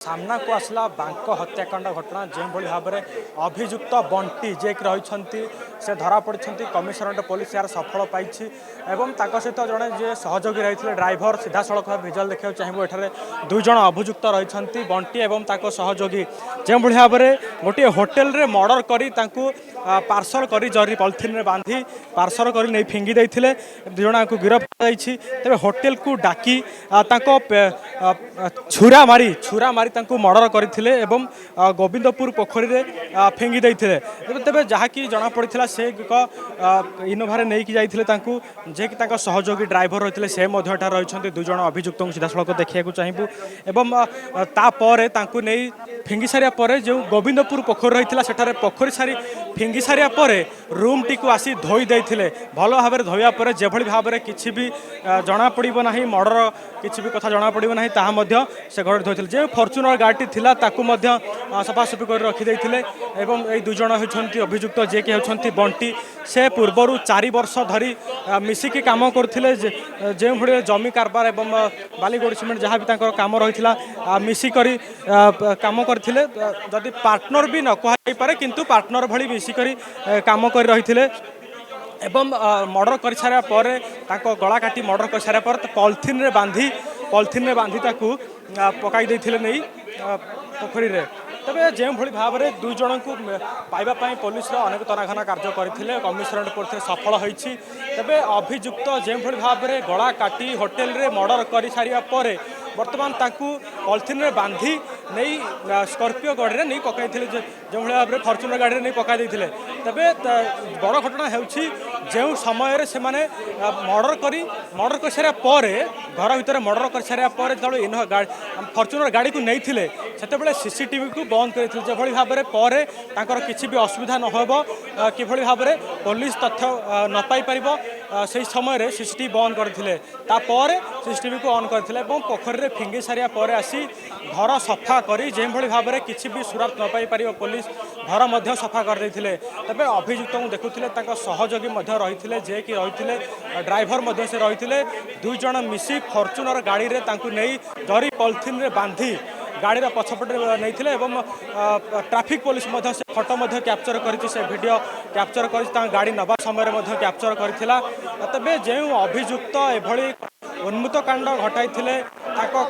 सामना को आसला बांक हत्याकांड घटना जो भाव में अभियुक्त बंटी जे कि रही से धरा पड़ी कमिशनरेट पुलिस यार सफल पाई सहित जड़े जे सहयोगी रही ड्राइवर सीधा सड़क भिजुआल देखा चाहिए एठारे दुई जन अभियुक्त रही बंटी और सहयोगी जो भाव में गोटे होटेल रे मर्डर करी पार्सल कर जरी पॉलिथिन रे बांधी पार्सल कर नहीं फिंगी देते दुई जन गिरफ तेज होटेल को डाकी छुरा मारी मर्डर करते गोविंदपुर पोखरी में फिंगी देते तेज जहाँकि जमापड़ा से इनोभा नहीं जाते जे कि सहयोगी ड्राइवर रही से रही दुई जन अभियुक्त सीधा सड़क देखा चाहिए तापर नहीं फिंगी सारा जो गोविंदपुर पोखरी रही है पोखरी सारी फिंगी सारा रूम टी आसी धोई देते भल भाव में धोया पर जो भाव में किसी भी जना पड़ो ना मर्डर किसी भी कथा जना पड़ो ना से घर धोते जो फॉर्च्यूनर गाड़ी थिला ताकू सफासफी कर रखिदे दुई जन होती अभियुक्त जे कि होती बंटी से पूर्वर 4 वर्ष धरी मिसिकी काम करते जो भाई जमी कारबार एवं बालीगोड़ सीमेंट जहाँ भी काम रही मिसिक काम करते जदि पार्टनर भी न कह किंतु पार्टनर भली मिसिक काम कर रही एवं मर्डर कर सारा गला काटी मर्डर कर सारा पॉलिथिन रे बांधी पकाई देथिले नहीं पोखरी रे तबे जो भाव में दुई जन को पाइबापी पुलिस अनेक तनाघना कार्य करते कमिशनरेट पुलिस सफल होती तेज अभियुक्त जो भाव में गला काटी होटेल रे मर्डर कर सारा बर्तमान पॉलिथिन रे बांधी नहीं स्कॉर्पियो गाड़ी में नहीं पकई जो भाव में फॉर्च्यूनर गाड़ी में नहीं पकई देते तेरे बड़ घटना जो समय से मर्डर कर सारा घर भर मर्डर कर सारा जो फॉर्च्यूनर गाड़ी को नहीं से सीसीटीवी को बंद करते जो भाव में किसी भी असुविधा न हो कि भाव में पुलिस तथ्य न पाई पार से समय सीसीटीवी बंद करते सीसीटीवी को ऑन करते पोखरी रे फिंगी सारा आसी घर सफा करी जो भाव में किसी भी सुराग न पाई पार पुलिस घर सफा कर देते तेज अभियुक्त को देखुले सहयोगी रही जे कि रही ड्राइवर से रही दुई जन मिसी फॉर्च्यूनर गाड़ी में नहीं जरी पॉलिथिन रे बांधी गाड़ी पछपटे नहीं ट्रैफिक पुलिस से फोटो कैप्चर कर वीडियो कैप्चर कर गाड़ी नवा समय कैप्चर करथिला तबे जो अभियुक्त एभली उन्मत्त कांड घटाई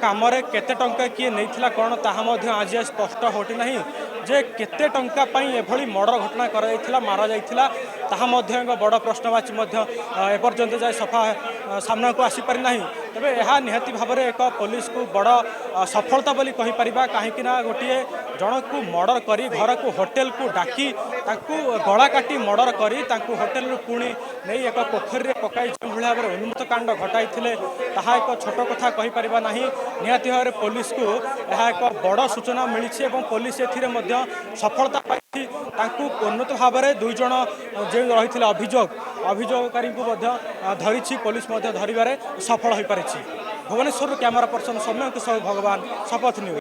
काम केते टंका किए नहीं कौन ताहा आज स्पष्ट होटी नहीं जे केते टंका एभली मर्डर घटना करा मारा जाइथिला ताहा एक बड़ प्रश्नवाची एपर्यंत जाए सफा सामना को आसी पारि नाही तबे यह निहाती भाव में एक पुलिस को बड़ सफलता बोली कहि परिबा कहीं गोटे जन को मर्डर करी घर को होटेल को डाकी गला काटी मर्डर करी होटेल पुणी नहीं एक पोखरी में पकाई जो भाव में उन्मत्त कांड घटाई ताहा एक छोट कथा कहि परिबा नाही निहाती भाव में पुलिस को यह एक बड़ सूचना मिली पुलिस सफलता पाई उन्नत भाव में दुई जन जो रही अभियोगकारी को धरी पुलिस धरवे सफल हो पारी भुवनेश्वर कैमरा पर्सन सौम्य के सब भगवान शपथ न्यूज।